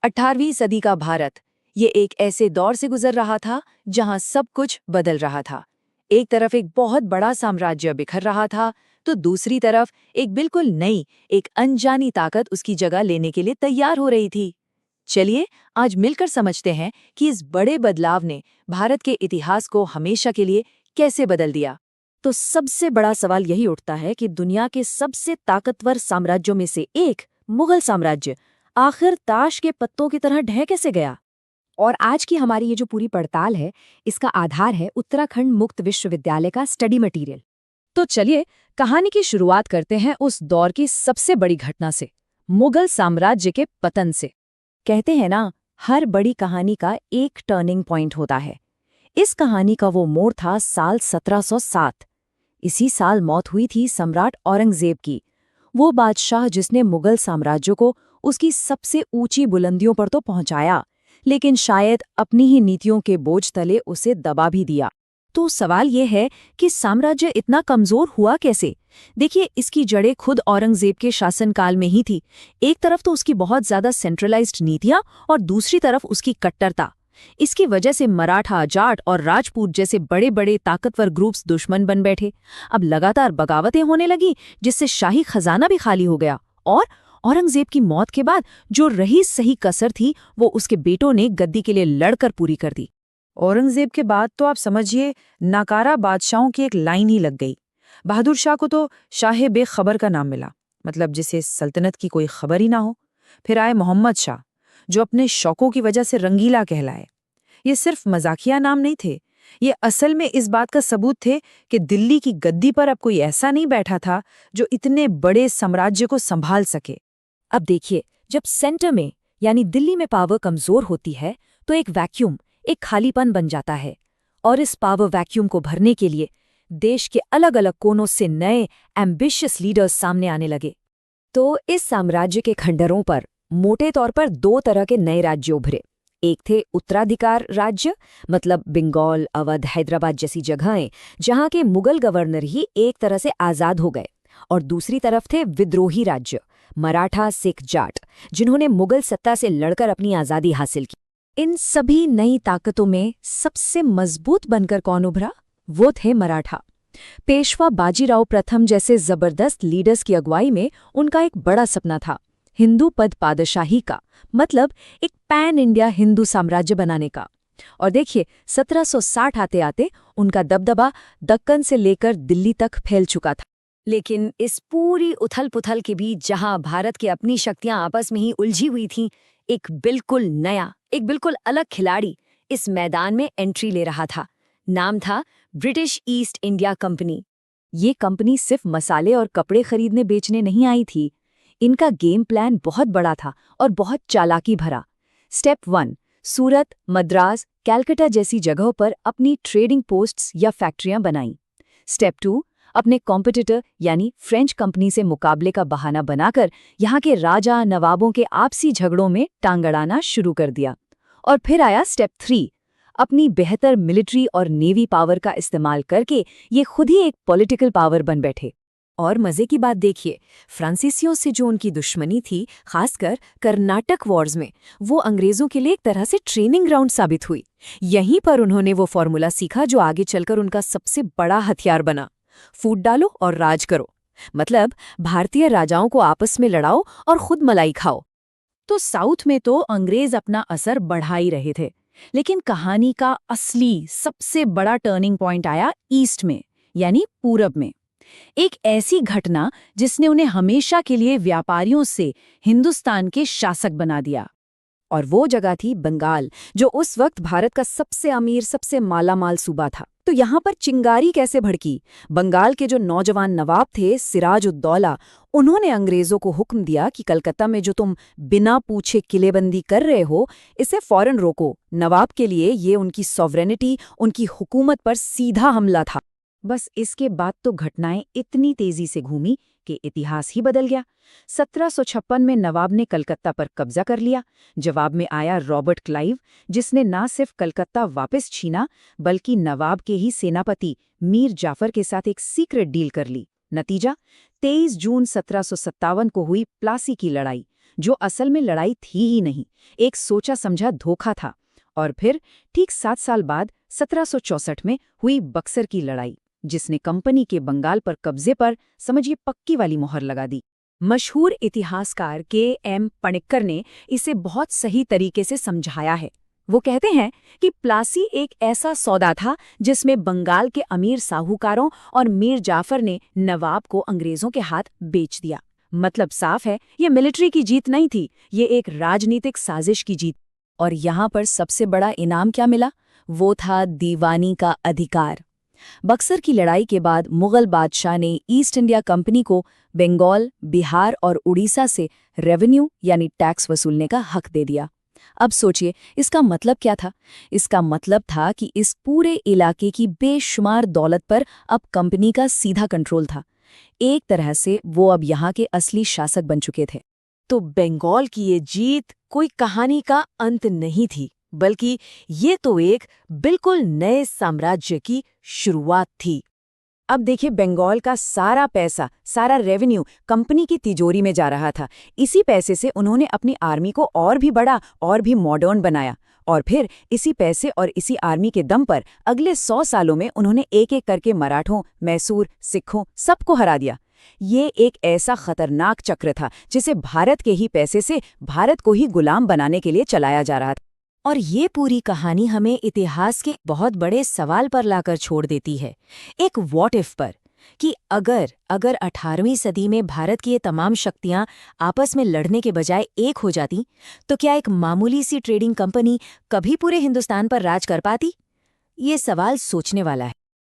18वीं सदी का भारत ये एक ऐसे दौर से गुजर रहा था जहां सब कुछ बदल रहा था। एक तरफ एक बहुत बड़ा साम्राज्य बिखर रहा था, तो दूसरी तरफ एक बिल्कुल नई, एक अनजानी ताकत उसकी जगह लेने के लिए तैयार हो रही थी। चलिए आज मिलकर समझते हैं कि इस बड़े बदलाव ने भारत के इतिहास को हमेशा के लिए कैसे बदल दिया। तो सबसे बड़ा सवाल यही उठता है कि दुनिया के सबसे ताकतवर साम्राज्यों में से एक मुगल साम्राज्य आखिर ताश के पत्तों की तरह ढह कैसे गया। और आज की हमारी ये जो पूरी पड़ताल है, इसका आधार है उत्तराखंड मुक्त विश्वविद्यालय का स्टडी मटेरियल। तो चलिए कहानी की शुरुआत करते हैं उस दौर की सबसे बड़ी घटना से, मुगल साम्राज्य के पतन से। कहते हैं ना, हर बड़ी कहानी का एक टर्निंग पॉइंट होता है। इस कहानी का वो मोड़ था साल 1707। इसी साल मौत हुई थी सम्राट औरंगजेब की, वो बादशाह जिसने मुगल साम्राज्य को उसकी सबसे ऊंची बुलंदियों पर तो पहुंचाया, लेकिन शायद अपनी ही नीतियों के बोझ तले उसे दबा भी दिया। तो सवाल ये है कि साम्राज्य इतना कमजोर हुआ कैसे। देखिए, इसकी जड़ें खुद औरंगजेब के शासनकाल में ही थी। एक तरफ तो उसकी बहुत ज्यादा सेंट्रलाइज्ड नीतियां और दूसरी तरफ उसकी कट्टरता। इसकी वजह से मराठा, जाट और राजपूत जैसे बड़े बड़े ताकतवर ग्रुप्स दुश्मन बन बैठे। अब लगातार बगावतें होने लगी, जिससे शाही खजाना भी खाली हो गया। और औरंगजेब की मौत के बाद जो रही सही कसर थी, वो उसके बेटों ने गद्दी के लिए लड़कर पूरी कर दी। औरंगजेब के बाद तो आप समझिए नाकारा बादशाहों की एक लाइन ही लग गई। बहादुर शाह को तो शाह बेखबर का नाम मिला, मतलब जिसे सल्तनत की कोई खबर ही ना हो। फिर आए मोहम्मद शाह, जो अपने शौकों की वजह से रंगीला कहलाए। ये सिर्फ मजाकिया नाम नहीं थे, ये असल में इस बात का सबूत थे कि दिल्ली की गद्दी पर अब कोई ऐसा नहीं बैठा था जो इतने बड़े साम्राज्य को संभाल सके। अब देखिए, जब सेंटर में यानी दिल्ली में पावर कमजोर होती है, तो एक वैक्यूम, एक खालीपन बन जाता है। और इस पावर वैक्यूम को भरने के लिए देश के अलग अलग कोनों से नए एम्बिशियस लीडर्स सामने आने लगे। तो इस साम्राज्य के खंडरों पर मोटे तौर पर दो तरह के नए राज्य उभरे। एक थे उत्तराधिकार राज्य, मतलब बंगाल, अवध, हैदराबाद जैसी जगहें, जहां के मुगल गवर्नर ही एक तरह से आजाद हो गए। और दूसरी तरफ थे विद्रोही राज्य, मराठा, सिख, जाट, जिन्होंने मुगल सत्ता से लड़कर अपनी आजादी हासिल की। इन सभी नई ताकतों में सबसे मजबूत बनकर कौन उभरा? वो थे मराठा। पेशवा बाजीराव प्रथम जैसे जबरदस्त लीडर्स की अगुवाई में उनका एक बड़ा सपना था, हिंदू पद पादशाही का, मतलब एक पैन इंडिया हिंदू साम्राज्य बनाने का। और देखिए, 1760 आते आते उनका दबदबा दक्कन से लेकर दिल्ली तक फैल चुका था। लेकिन इस पूरी उथल-पुथल के बीच, जहां भारत की अपनी शक्तियां आपस में ही उलझी हुई थीं, एक बिल्कुल नया, एक बिल्कुल अलग खिलाड़ी इस मैदान में एंट्री ले रहा था। नाम था ब्रिटिश ईस्ट इंडिया कंपनी। ये कंपनी सिर्फ मसाले और कपड़े खरीदने बेचने नहीं आई थी। इनका गेम प्लान बहुत बड़ा था और बहुत चालाकी भरा। स्टेप 1, सूरत, मद्रास, कैलकाटा जैसी जगहों पर अपनी ट्रेडिंग पोस्ट्स या फैक्ट्रियां बनाई। स्टेप 2, अपने कॉम्पिटिटर यानी फ्रेंच कंपनी से मुकाबले का बहाना बनाकर यहाँ के राजा नवाबों के आपसी झगड़ों में टांग अड़ाना शुरू कर दिया। और फिर आया स्टेप 3, अपनी बेहतर मिलिट्री और नेवी पावर का इस्तेमाल करके ये खुद ही एक पॉलिटिकल पावर बन बैठे। और मजे की बात देखिए, फ्रांसीसियों से जो उनकी दुश्मनी थी, खासकर कर्नाटक वॉर्स में, वो अंग्रेजों के लिए एक तरह से ट्रेनिंग ग्राउंड साबित हुई। यहीं पर उन्होंने वो फॉर्मूला सीखा जो आगे चलकर उनका सबसे बड़ा हथियार बना, फूट डालो और राज करो। मतलब भारतीय राजाओं को आपस में लड़ाओ और खुद मलाई खाओ। तो साउथ में तो अंग्रेज अपना असर बढ़ा ही रहे थे, लेकिन कहानी का असली सबसे बड़ा टर्निंग पॉइंट आया ईस्ट में, यानी पूरब में। एक ऐसी घटना जिसने उन्हें हमेशा के लिए व्यापारियों से हिंदुस्तान के शासक बना दिया। और वो जगह थी बंगाल, जो उस वक्त भारत का सबसे अमीर, सबसे मालामाल सूबा था। तो यहाँ पर चिंगारी कैसे भड़की? बंगाल के जो नौजवान नवाब थे, सिराज-उद-दौला, उन्होंने अंग्रेजों को हुक्म दिया कि कलकत्ता में जो तुम बिना पूछे किलेबंदी कर रहे हो, इसे फौरन रोको। नवाब के लिए ये उनकी सॉवरेनिटी, उनकी हुकूमत पर सीधा हमला था। बस इसके बाद तो घटनाएं इतनी तेजी से घूमी कि इतिहास ही बदल गया। 1756 में नवाब ने कलकत्ता पर कब्जा कर लिया। जवाब में आया रॉबर्ट क्लाइव, जिसने न सिर्फ कलकत्ता वापस छीना, बल्कि नवाब के ही सेनापति मीर जाफर के साथ एक सीक्रेट डील कर ली। नतीजा, 23 जून 1757 को हुई प्लासी की लड़ाई, जो असल में लड़ाई थी ही नहीं, एक सोचा समझा धोखा था। और फिर ठीक 7 साल बाद 1764 में हुई बक्सर की लड़ाई, जिसने कंपनी के बंगाल पर कब्जे पर समझिए पक्की वाली मोहर लगा दी। मशहूर इतिहासकार के.एम. पणिक्कर ने इसे बहुत सही तरीके से समझाया है। वो कहते हैं कि प्लासी एक ऐसा सौदा था जिसमें बंगाल के अमीर साहूकारों और मीर जाफर ने नवाब को अंग्रेजों के हाथ बेच दिया। मतलब साफ है, ये मिलिट्री की जीत नहीं थी, ये एक राजनीतिक साजिश की जीत। और यहाँ पर सबसे बड़ा इनाम क्या मिला? वो था दीवानी का अधिकार। बक्सर की लड़ाई के बाद मुगल बादशाह ने ईस्ट इंडिया कंपनी को बंगाल, बिहार और उड़ीसा से रेवेन्यू यानी टैक्स वसूलने का हक दे दिया। अब सोचिए, इसका मतलब क्या था? इसका मतलब था कि इस पूरे इलाके की बेशुमार दौलत पर अब कंपनी का सीधा कंट्रोल था। एक तरह से वो अब यहाँ के असली शासक बन चुके थे। तो बंगाल की ये जीत कोई कहानी का अंत नहीं थी, बल्कि ये तो एक बिल्कुल नए साम्राज्य की शुरुआत थी। अब देखिए, बंगाल का सारा पैसा, सारा रेवेन्यू कंपनी की तिजोरी में जा रहा था। इसी पैसे से उन्होंने अपनी आर्मी को और भी बड़ा और भी मॉडर्न बनाया। और फिर इसी पैसे और इसी आर्मी के दम पर अगले 100 सालों में उन्होंने एक-एक करके मराठों, मैसूर, सिखों सबको हरा दिया। ये एक ऐसा खतरनाक चक्र था जिसे भारत के ही पैसे से भारत को ही गुलाम बनाने के लिए चलाया जा रहा था। और ये पूरी कहानी हमें इतिहास के बहुत बड़े सवाल पर लाकर छोड़ देती है, एक व्हाट इफ पर, कि अगर 18वीं सदी में भारत की ये तमाम शक्तियां आपस में लड़ने के बजाय एक हो जाती, तो क्या एक मामूली सी ट्रेडिंग कंपनी कभी पूरे हिंदुस्तान पर राज कर पाती? ये सवाल सोचने वाला है।